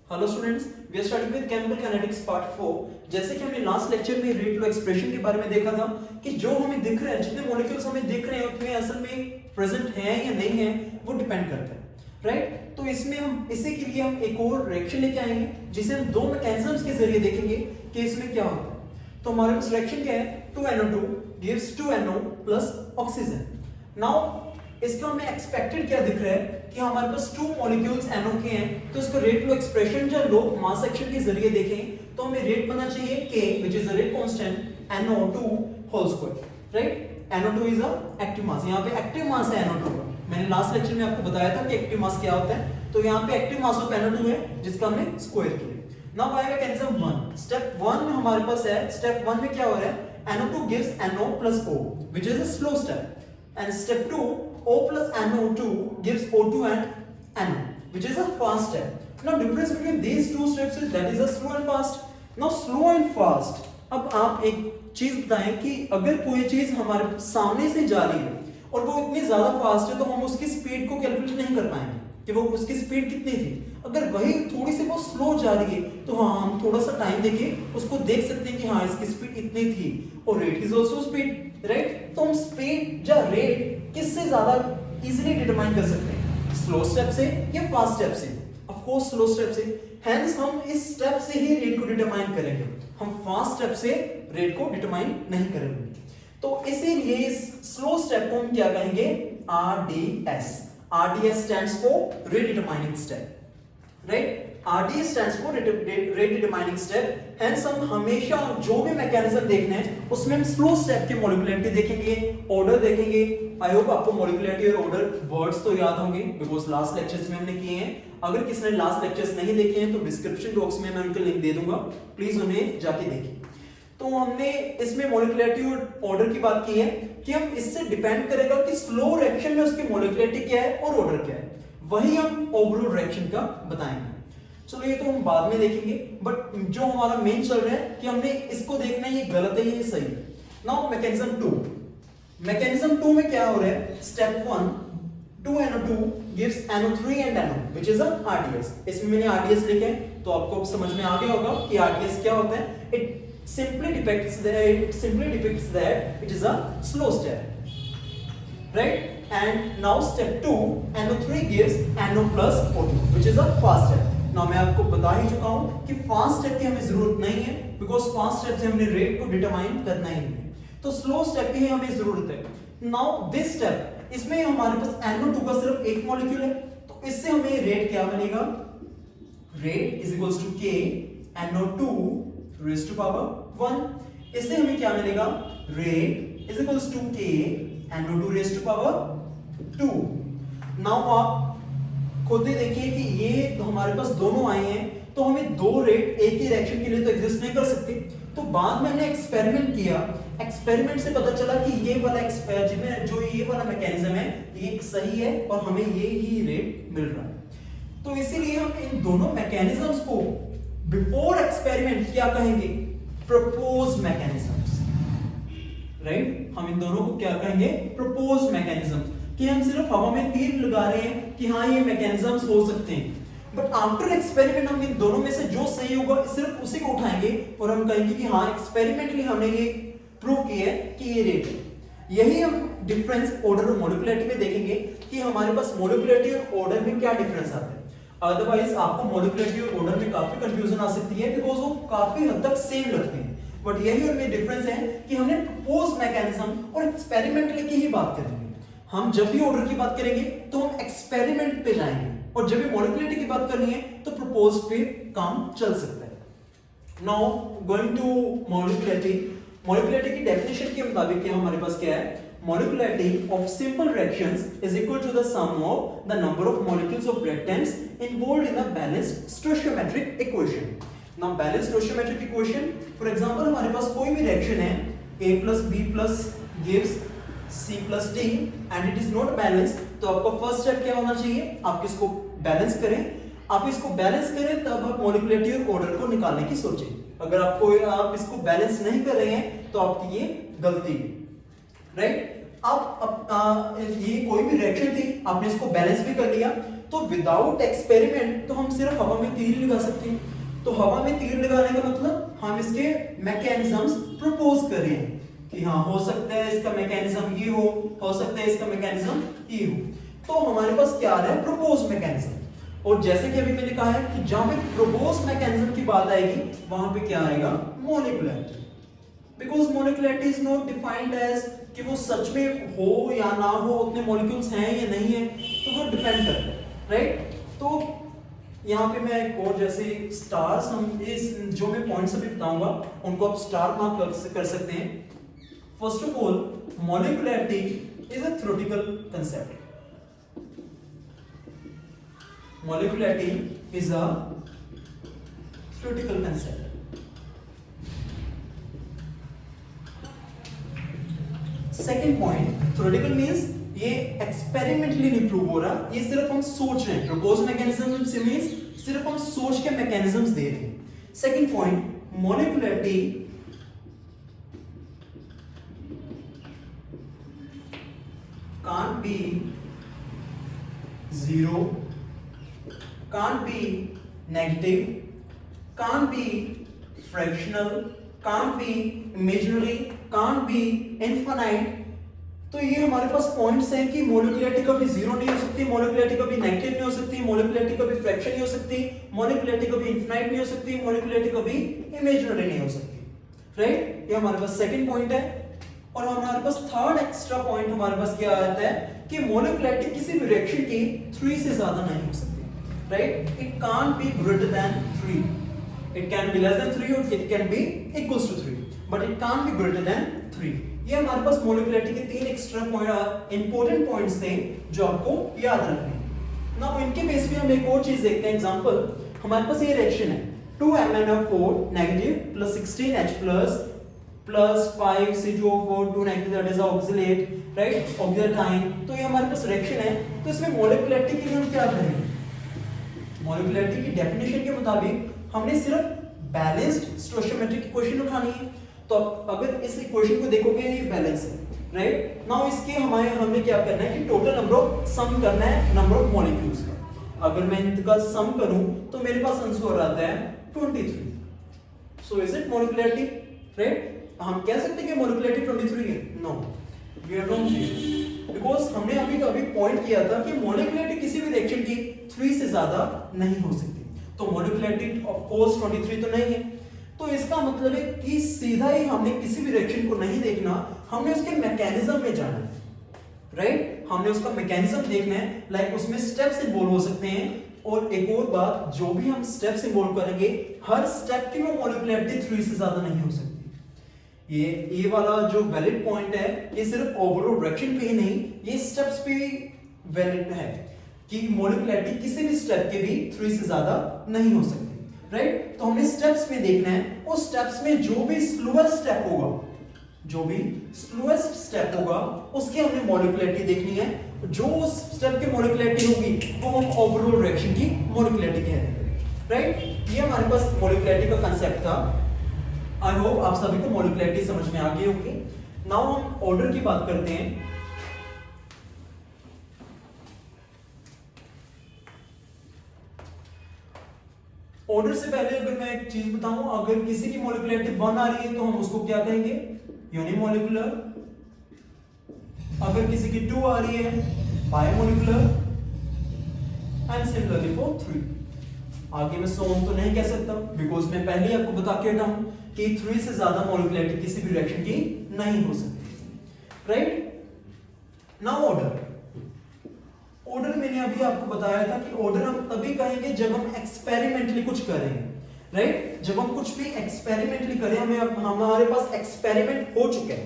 Hello students, we are starting with chemical kinetics part 4। जैसे कि हमने लास्ट लेक्चर में रेट लो एक्सप्रेशन के बारे में देखा था कि जो हमें दिख रहा है, जितने मॉलिक्यूल्स हमें दिख रहे हैं उसमें असल में प्रेजेंट है या नहीं है वो डिपेंड करता है, राइट। तो इसमें हम इसी के लिए हम एक और रिएक्शन लेके आएंगे जिसे हम दो मैकेनिज्म्स के जरिए देखेंगे कि इसमें क्या होता है। तो हमारे पास रिएक्शन क्या है, 2NO2 gives 2NO plus oxygen. Now इसका हमें एक्सपेक्टेड क्या दिख रहा है कि हमारे पास टू मॉलिक्यूल्स NO के हैं, तो इसको रेट लो एक्सप्रेशन या लो मास एक्शन के जरिए देखें तो हमें रेट बनना चाहिए K which is the rate constant NO2 whole square, right। NO2 is a active mass, यहाँ पे एक्टिव मास है NO2 का। मैंने लास्ट लेक्चर में आपको बताया था कि एक्टिव मास क्या होता है, तो यहाँ पे एक्टिव मास ऑफ NO2 है जिसका हमने स्क्वायर किया। नाउ बाय मैकेनिज्म 1, स्टेप 1 हमारे पास है। स्टेप 1 में क्या हो रहा है, NO2 gives NO plus O which is a slow step, and step 2 O plus NO2 gives O2 and NO which is a fast step. Now difference between these two steps is that is a slow and fast. Now slow and fast, अब आप एक चीज बताएं कि अगर कोई चीज हमारे सामने से जा रही है और वो इतनी ज्यादा फास्ट है तो हम उसकी स्पीड को कैलकुलेट नहीं कर पाएंगे कि वो उसकी स्पीड कितनी थी। अगर वही थोड़ी सी वो स्लो जा रही है तो हाँ, हम थोड़ा सा टाइम देके उसको देख सकते हैं कि हाँ इसकी स्पीड इतनी थी। और rate is also speed, right. तो हम स्पीड या रेट किससे ज्यादा इजीली डिटरमाइन कर सकते हैं, स्लो स्टेप से या फास्ट स्टेप से? ऑफ कोर्स स्लो स्टेप से। हेंस हम इस स्टेप से ही रेट को डिटरमाइन करेंगे, हम फास्ट स्टेप से रेट को डिटरमाइन नहीं करेंगे। तो इसीलिए इस स्लो स्टेप को हम क्या कहेंगे, RDS। RDS stands for rate determining step, right? RDS stands for rate determining step. Hence हम हमेशा जो भी मैकेनिज्म देखना है उसमें हम स्लो स्टेप की मॉलिक्युलरिटी देखेंगे, ऑर्डर देखेंगे। आई होप आपको मॉलिक्युलरिटी और ऑर्डर वर्ड्स तो याद होंगे बिकॉज लास्ट लेक्चर्स में हमने किए हैं। अगर किसी ने लास्ट लेक्चर्स नहीं देखे हैं तो डिस्क्रिप्शन बॉक्स में मैं उनका लिंक दे दूंगा, प्लीज उन्हें जाके देखिए। तो हमने इसमें मॉलिक्युलरिटी और ऑर्डर की बात की है कि हम इससे डिपेंड करेगा कि स्लो रिएक्शन में उसकी मॉलिक्युलरिटी क्या है और ऑर्डर क्या है, वही हम ओवरऑल रिएक्शन का बताएंगे। चलो ये तो हम बाद में देखेंगे, बट जो हमारा मेन चल रहा है कि हमने इसको देखना है ये गलत है ये सही है। नाउ मैकेनिज्म 2, मैकेनिज्म 2 में क्या हो रहा है, step 1 2NO2 gives NO3 and NO which is a RDS। इसमें मैंने RDS लिखे हैं तो आपको समझ में आ गया होगा कि RDS क्या होता है। It simply depicts that it is a slow step, right? And now step 2 NO3 gives NO plus O2 which is a fast step। now मैं आपको बता ही चुका हूं कि फास्ट स्टेप की हमें जरूरत नहीं है बिकॉज फास्ट स्टेप से हमने रेट को डिटरमाइन करना ही है, तो स्लो स्टेप की ही हमें जरूरत है। नाउ दिस स्टेप, इसमें हमारे पास NO2 का सिर्फ एक मॉलिक्यूल है, तो इससे हमें रेट क्या बनेगा, rate is equals to K NO2 raised to power 1। इससे हमें क्या मिलेगा, rate is equals to K NO2 raised to power 2। Now आप खुद ही देखिए कि ये तो हमारे पास दोनों आए हैं, तो हमें दो रेट एक ही रिएक्शन के लिए तो एग्जिस्ट नहीं कर सकते। तो बाद में हमने एक्सपेरिमेंट किया, एक्सपेरिमेंट से पता चला कि ये वाला जो ये वाला मैकेनिज्म है ये सही है और हमें ये ही रेट मिल रहा है। तो इसीलिए हम इन दोनों मैकेनिज्म्स को बिफोर एक्सपेरिमेंट क्या कहेंगे, प्रपोज मैकेनिज्म्स, राइट। हम इन दोनों को क्या कहेंगे, प्रपोज मैकेनिज्म्स, कि हम सिर्फ हवा में तीर लगा रहे हैं कि हाँ ये मैकेनिज्म्स हो सकते हैं, बट आफ्टर एक्सपेरिमेंट हम इन दोनों में से जो सही होगा सिर्फ उसी को उठाएंगे और हम कहेंगे कि हाँ एक्सपेरिमेंटली हमने ये प्रूव किया है कि ये रेट है। यही हम डिफरेंस ऑर्डर और मॉलिक्युलरिटी में देखेंगे कि हमारे पास मॉलिक्युलरिटी और ऑर्डर में क्या डिफरेंस आता है। अदरवाइज आपको मॉलिक्युलरिटी और ऑर्डर में काफी कंफ्यूजन आ सकती है बिकॉज वो काफी हद तक सेम लगते हैं, बट यही उनमें डिफरेंस है कि हमने प्रपोज मैकेनिज्म और एक्सपेरिमेंटली की ही बात करेंगे। हम जब भी ऑर्डर की बात करेंगे तो हम एक्सपेरिमेंट पे जाएंगे और जब भी मॉलिक्युलरिटी की बात करनी है तो प्रपोज पे काम चल सकता है। नाउ गोइंग टू मॉलिक्युलरिटी, मॉलिक्युलरिटी की डेफिनेशन के मुताबिक क्या हमारे पास क्या है, molecularity of simple reactions is equal to the sum of the number of molecules of reactants involved in a balanced stoichiometric equation। now balanced stoichiometric equation, for example हमारे पास कोई भी रिएक्शन है A plus B plus gives C plus D and it is not balanced, तो आपका first step क्या होना चाहिए, आप किसको बैलेंस करें, आप इसको बैलेंस करें तब आप मॉलिक्युलरिटी और ऑर्डर को निकालने की सोचें। अगर आप इसको बैलेंस नहीं कर रहे हैं तो आपकी ये गलती है, राइट। ये कोई भी रिएक्शन थी, आपने इसको बैलेंस भी कर लिया, तो विदाउट एक्सपेरिमेंट तो हम सिर्फ हवा में तीर लगा सकते हैं। तो हवा में तीर लगाने का मतलब हम इसके मैकेनिज्म्स प्रपोज कर रहे हैं कि हाँ हो सकता है इसका मैकेनिज्म ये हो सकता है इसका मैकेनिज्म ये हो। तो हमारे पास क्या आ रहा है, प्रपोज मैकेनिज्म। और जैसे कि अभी मैंने कहा है कि जहां पे प्रपोज मैकेनिज्म की बात आएगी वहां पे क्या आएगा, molecularity. Because molecularity is not defined as कि वो सच में हो या ना हो, उतने मॉलिक्यूल्स हैं या नहीं है, तो वो डिपेंड करता है, राइट। तो यहाँ पे मैं एक और जैसे स्टार्स, हम इस जो मैं पॉइंट्स अभी बताऊंगा उनको आप स्टार मार्क कर सकते हैं। First of all, molecularity is a theoretical concept. Molecularity is a theoretical concept. Second point, theoretical means ये experimentally नहीं प्रूव हो रहा, ये सिर्फ हम सोच रहे हैं। Proposed mechanism से means सिर्फ हम सोच के mechanisms दे रहे हैं। Second point, molecularity can't be zero, can't be negative, can't be fractional, can't be imaginary, can't be infinite। तो ये हमारे पास पॉइंट्स हैं कि मोलिकुलैरिटी कभी जीरो नहीं हो सकती, मोलिकुलैरिटी कभी नेगेटिव नहीं हो सकती, मोलिकुलैरिटी कभी फ्रैक्शन नहीं हो सकती, मोलिकुलैरिटी कभी इनफिनाइट नहीं हो सकती, मोलिकुलैरिटी कभी इमेजिनरी नहीं हो सकती, राइट। ये हमारे पास सेकंड पॉइंट है। और हमारे पास थर्ड एक्स्ट्रा पॉइंट हमारे पास क्या आता है कि मोलिकुलैरिटी किसी भी रिएक्शन की 3 से ज्यादा नहीं हो सकती, right? It can't be greater than 3. It can be less than 3 or it can be equals to 3, but it can't be greater than 3. ये हमारे पास मोलिकुलैरिटी के 3 एक्स्ट्रा पॉइंट, इंपॉर्टेंट पॉइंट्स थे जो आपको याद रखने हैं। ना इनके बेस पे हम एक और चीज देखते हैं। एग्जांपल, हमारे पास ये रिएक्शन है 2MnO4 negative plus 16H plus 5CO4 2 negative, that is oxalate, right, ऑक्सीडाइन। तो ये हमारे पास रिएक्शन है, तो इसमें मोलिकुलैरिटी के लिए हम क्या करेंगे, मोलिकुलैरिटी की डेफिनेशन के मुताबिक हमने सिर्फ बैलेंस्ड स्टोइचियोमेट्रिक इक्वेशन उठानी है। तो अगर इस इक्वेशन को देखोगे ये बैलेंस है, राइट। नाउ इसके हमें क्या करना है कि टोटल नंबर ऑफ सम करना है नंबर ऑफ मॉलिक्यूल्स का। अगर मैं इनका सम करूं तो मेरे पास आंसर आता है 23। So is it molecularity, right. हम कह सकते हैं कि मोलिकुलैरिटी 23 है? No, we are wrong here, because हमने अभी पॉइंट किया था कि मोलिकुलैरिटी किसी भी रिएक्शन की 3 से ज्यादा नहीं हो सकती। तो मोलिकुलैरिटी ऑफ कोर्स 23 तो नहीं है। तो इसका मतलब है कि सीधा ही हमने किसी भी रिएक्शन को नहीं देखना, हमने उसके मैकेनिज्म में जाना है, राइट। हमने उसका मैकेनिज्म देखना है, लाइक उसमें स्टेप्स इन्वॉल्व हो सकते हैं। और एक और बात, जो भी हम स्टेप्स इन्वॉल्व करेंगे हर स्टेप की वो मोलिकुलैरिटी 3 से ज्यादा नहीं हो सकती। ये वाला जो वैलिड पॉइंट है, ये सिर्फ ओवरऑल रिएक्शन पे ही नहीं, ये स्टेप्स पे वैलिड है कि मोलिकुलैरिटी किसी भी स्टेप के भी 3 से ज्यादा नहीं हो सकती, राइट। तो हमें स्टेप्स में देखना है, उस स्टेप्स में जो भी स्लोएस्ट स्टेप होगा, जो भी स्लोएस्ट स्टेप होगा उसकी हमने मोलिकुलैरिटी देखनी है। जो उस स्टेप की मोलिकुलैरिटी होगी वो हम ओवरऑल रिएक्शन की मोलिकुलैरिटी कह देंगे, राइट। ये हमारे पास मोलिकुलैरिटी का कांसेप्ट था। आई होप आप सभी को मोलिकुलैरिटी समझ में आ गई होगी। नाउ हम ऑर्डर की बात करते हैं। ऑर्डर से पहले अगर मैं एक चीज बताऊं, अगर किसी की मोलिकुलैरिटी 1 आ रही है तो हम उसको क्या कहेंगे, यूनिमोलिकुलर। अगर किसी की 2 आ रही है, बायोमोलिकुलर, एंड सिमिलरली फॉर 3। आगे मैं सो तो नहीं कह सकता, बिकॉज मैं पहले ही आपको बता के हटा हूं कि 3 से ज्यादा मोलिकुलैरिटी किसी भी रिएक्शन की नहीं हो सकती, राइट। नाउ ऑर्डर मैंने अभी आपको बताया था कि ऑर्डर हम तभी कहेंगे जब हम एक्सपेरिमेंटली कुछ करेंगे, राइट। जब हम कुछ भी एक्सपेरिमेंटली करें, हमारे पास एक्सपेरिमेंट हो चुका है,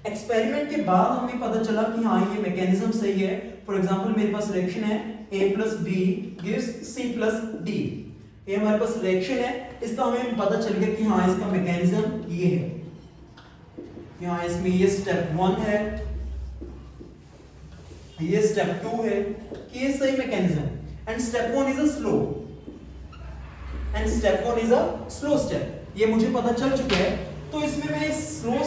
एक्सपेरिमेंट के बाद हमें पता चला कि हाँ ये मैकेनिज्म सही है। फॉर एग्जांपल मेरे पास रिएक्शन है A + B gives C + D, ये हमारे पास रिएक्शन है, इसका हमें पता चल गया कि हाँ इसका मैकेनिज्म ये है। यहाँ इसमें ये स्टेप 1 है, ये स्टेप 2 है कि ये सही mechanism, and step 1 is a slow, and step 1 is a slow step, ये मुझे पता चल चुका है। तो इसमें मैं स्लो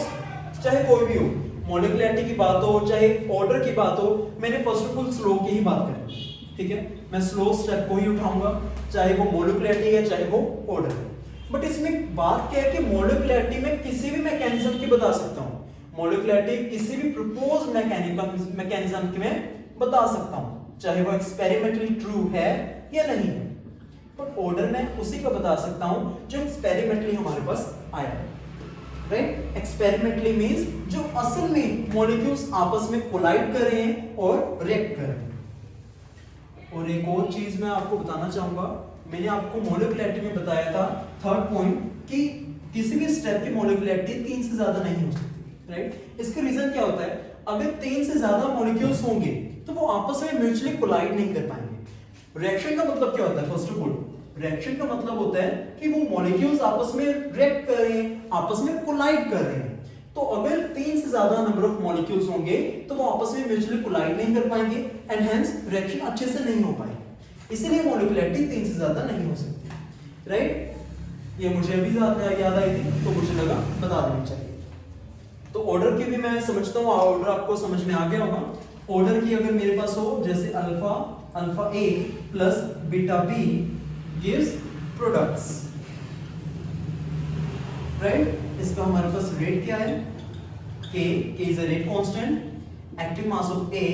चाहे कोई भी हो, मॉलिक्युलरिटी की बात हो चाहे ऑर्डर की बात हो, मैंने फर्स्ट ऑफ ऑल स्लो की ही बात करी, ठीक है। मैं स्लो स्टेप को ही उठाऊंगा, चाहे वो मॉलिक्युलरिटी है चाहे वो ऑर्डर है। बट इसमें बात क्या है कि मॉलिक्युलरिटी में किसी भी मैकेनिज्म की बता सकता हूं, मॉलिक्युलरिटी किसी भी प्रपोज मैकेनिज्म की मैं बता सकता हूं, चाहे वो एक्सपेरिमेंटली ट्रू है या नहीं है। बट ऑर्डर में उसी का बता सकता हूं जो एक्सपेरिमेंटली हमारे पास आया है, राइट। एक्सपेरिमेंटली मींस जो असल में मॉलिक्यूल्स आपस में कोलाइड कर रहे हैं और रिएक्ट कर रहे हैं। और एक और चीज मैं आपको बताना चाहूंगा, मैंने आपको मॉलिक्युलरिटी में बताया था थर्ड पॉइंट कि किसी भी स्टेप की मॉलिक्युलरिटी 3 से ज्यादा नहीं हो सकती, राइट। इसका रीजन क्या होता है, अगर 3 से ज्यादा मॉलिक्यूल्स होंगे तो वो आपस में म्यूचुअली कोलाइड नहीं कर पाएंगे। रिएक्शन का मतलब क्या होता है, फर्स्ट ऑफ ऑल रिएक्शन का मतलब होता है कि वो मॉलिक्यूल्स आपस में रिएक्ट कर रहे हैं, आपस में कोलाइड कर रहे हैं। तो अगर 3 से ज्यादा नंबर ऑफ मॉलिक्यूल्स होंगे तो वो आपस में म्यूचुअली कोलाइड नहीं कर पाएंगे एंड हेंस रिएक्शन अच्छे से नहीं हो पाएगी। इसीलिए मॉलिक्युलरिटी 3 से ज्यादा नहीं हो सकती, राइट। ये मुझे अभी याद आई थी तो मुझे लगा बता देनी चाहिए। तो ऑर्डर की भी मैं समझता हूँ, ऑर्डर आपको समझ में आ गया होगा। ऑर्डर की अगर मेरे पास हो जैसे alpha A plus beta B gives products, right. इसका हमारे पास रेट क्या है, k is a rate constant, active mass of A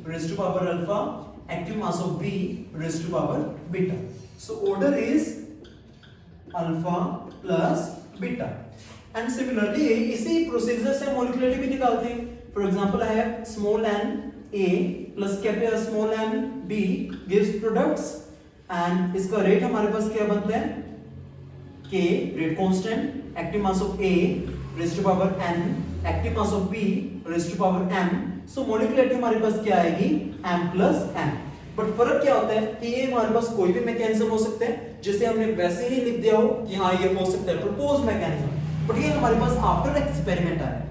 raised to power alpha, active mass of B raised to power beta. So order is alpha plus beta. And similarly इसी procedure से मॉलिक्युलरिटी भी निकालते हैं। For example I have small n A plus capital small n B gives products and इसका rate हमारे पास क्या बनता है, K rate constant, active mass of A raised to power n, active mass of B raised to power m. So मॉलिक्युलरिटी हमारे पास क्या आएगी, m plus m. But फर्क क्या होता है कि ये हमारे पास कोई भी मैकेनिज्म हो सकता है, जैसे हमने वैसे ही लिख दिया हो कि हाँ ये हो सकता है प्रपोज मैकेनिज्म, बट ये हमारे पास आफ्टर एक्सपेरिमेंट आया है।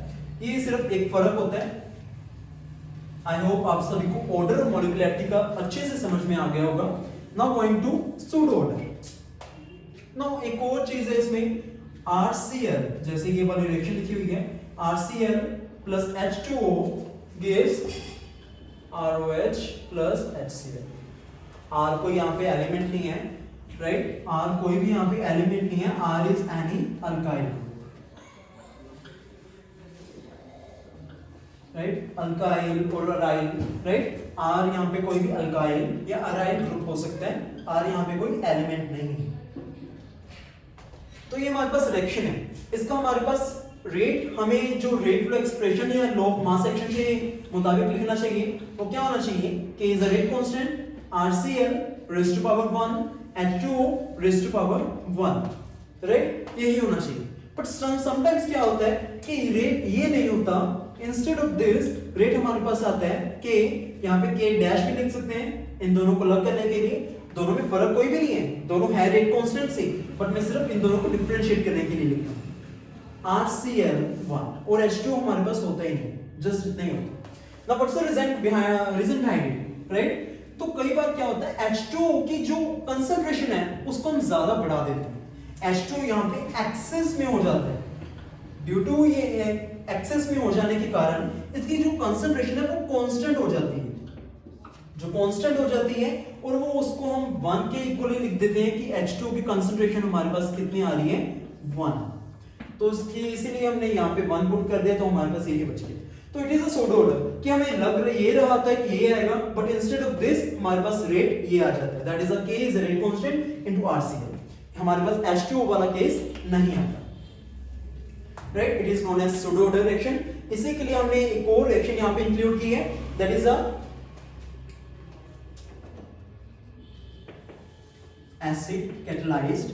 ये सिर्फ एक फर्क होता है। आई होप आप सभी को ऑर्डर और मॉलिक्युलरिटी का अच्छे से समझ में आ गया होगा। Now going to pseudo order. Now एक और चीज है इसमें, RCl जैसे ये वाली रिएक्शन लिखी हुई है, RCl plus H2O gives ROH plus HCl. R कोई यहाँ पे एलिमेंट नहीं है, राइट। R कोई भी यहाँ पे एलिमेंट नहीं है, R is any alkyl group, right. Alkyl और अराइल, राइट। R यहाँ पे कोई भी अल्काइल या अराइल ग्रुप हो सकता है, R यहाँ पे कोई एलिमेंट नहीं है। तो ये हमारे पास रिएक्शन है, इसका हमारे पास रेट, हमें जो रेट फ्लो एक्सप्रेशन या लॉ ऑफ मास एक्शन के मुताबिक लिखना चाहिए वो क्या होना चाहिए, K is a rate constant, RCl raised to power 1, H2O raised to power 1, right. यही होना चाहिए। बट समटाइम्स क्या होता है कि रेट ये नहीं होता, इंस्टेड ऑफ दिस रेट हमारे पास आता है K, यहाँ पे K डैश भी लिख सकते हैं इन दोनों को अलग करने के लिए। दोनों में फर्क कोई भी नहीं है, दोनों है रेट कांस्टेंट से, बट मैं सिर्फ इन दोनों को डिफरेंशिएट करने के लिए लिखता हूं। RCl1 और H2O हमारे पास होता ही नहीं, जस्ट इतना ही होता। Now what's the reason behind it, right. तो कई बार क्या होता है, H2O की जो कंसंट्रेशन है उसको हम ज्यादा बढ़ा देते हैं। H2O यहाँ पे एक्सेस में हो जाता है, ड्यू टू ये एक्सेस में हो जाने के कारण इसकी जो कंसंट्रेशन है वो कांस्टेंट हो जाती है, जो कांस्टेंट हो जाती है, और वो उसको हम 1 के इक्वली लिख देते हैं कि H2O की कंसंट्रेशन हमारे पास कितनी आ रही है, 1। तो इसीलिए हमने यहाँ पे 1 पुट कर दिया, तो हमारे पास यही बच गया। तो it is a pseudo order कि हमें लग रहा ये रहा था कि ये आएगा, बट इंस्टेड ऑफ दिस हमारे पास रेट ये आ जाता है, that is a K is a rate constant into RCl। हमारे पास H2O वाला केस नहीं आता, right. It is known as pseudo order reaction. इसी के लिए हमने एक और रिएक्शन यहाँ पे इंक्लूड की है, that is a acid catalyzed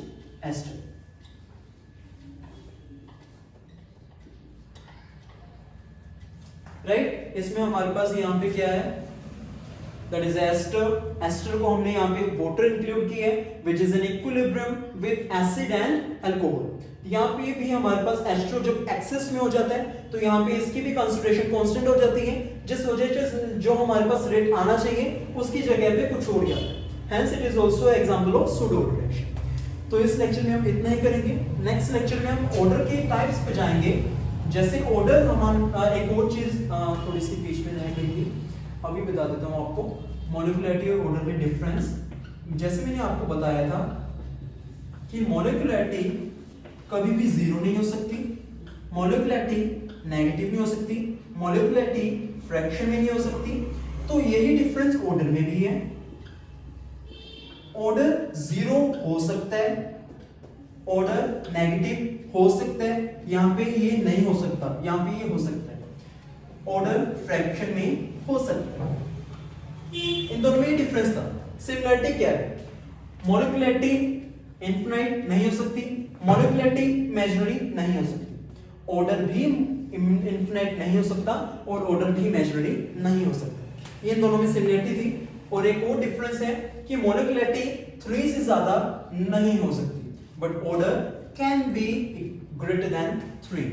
ester, right. इसमें हमारे पास यहाँ पे क्या है, दैट इज एस्टर। एस्टर को हमने यहाँ पे वाटर इंक्लूड की है, which is an equilibrium with acid and alcohol. यहाँ पे भी हमारे पास एस्टर जब एक्सेस में हो जाता है तो यहाँ पे इसकी भी कंसंट्रेशन कांस्टेंट हो जाती है, जिस वजह से जो हमारे पास रेट आना चाहिए उसकी जगह पे कुछ और जाता है। Hence it is also an example of pseudo reaction. तो इस लेक्चर में हम इतना ही करेंगे। नेक्स्ट लेक्चर में हम ऑर्डर के टाइप्स पे जाएंगे जैसे ऑर्डर हम एक और चीज थोड़ी सी बीच में रह गई थी, अभी बता देता हूँ आपको, मॉलिक्युलरिटी और ऑर्डर में डिफरेंस। जैसे मैंने आपको बताया था कि मॉलिक्युलरिटी कभी भी जीरो नहीं हो सकती, मॉलिक्युलरिटी नेगेटिव नहीं हो सकती, मॉलिक्युलरिटी फ्रैक्शन में नहीं हो सकती। तो यही डिफरेंस ऑर्डर में भी है। ऑर्डर जीरो हो सकता है, ऑर्डर नेगेटिव हो सकता है, यहां पे ये नहीं हो सकता, यहां पे ये हो सकता है। ऑर्डर फ्रैक्शन में हो सकता है। इन दोनों में डिफरेंस था। सिमिलरिटी क्या है? मॉलिक्युलरिटी इनफिनाइट नहीं हो सकती, मॉलिक्युलरिटी इमेजिनरी नहीं हो सकती, ऑर्डर भी इनफिनाइट नहीं हो सकता और ऑर्डर भी इमेजिनरी नहीं हो सकता। ये दोनों में सिमिलरिटी थी। और एक और डिफरेंस है कि मॉलिक्युलरिटी 3 से ज्यादा नहीं हो सकती, but order can be greater than 3,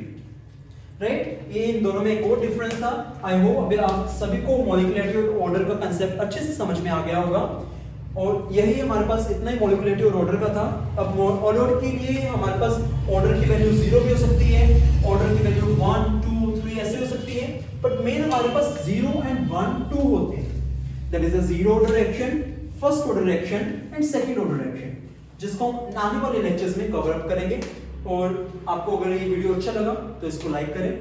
right? ये इन दोनों में एक और डिफरेंस था। आई होप अभी आप सभी को मॉलिक्युलरिटी और ऑर्डर का कांसेप्ट अच्छे से समझ में आ गया होगा। और यही हमारे पास इतना ही मॉलिक्युलरिटी और ऑर्डर का था। अब ऑर्डर के लिए हमारे पास ऑर्डर की वैल्यू 0 भी हो सकती है, ऑर्डर की वैल्यू 1 2 3 ऐसे हो सकती है, बट मेन हमारे पास 0 एंड 1 2 होते हैं। That is the zero order reaction, first order reaction and second order reaction, जिसको हम आने वाले लेक्चर्स में कवर अप करेंगे। और आपको अगर ये वीडियो अच्छा लगा तो इसको लाइक करें।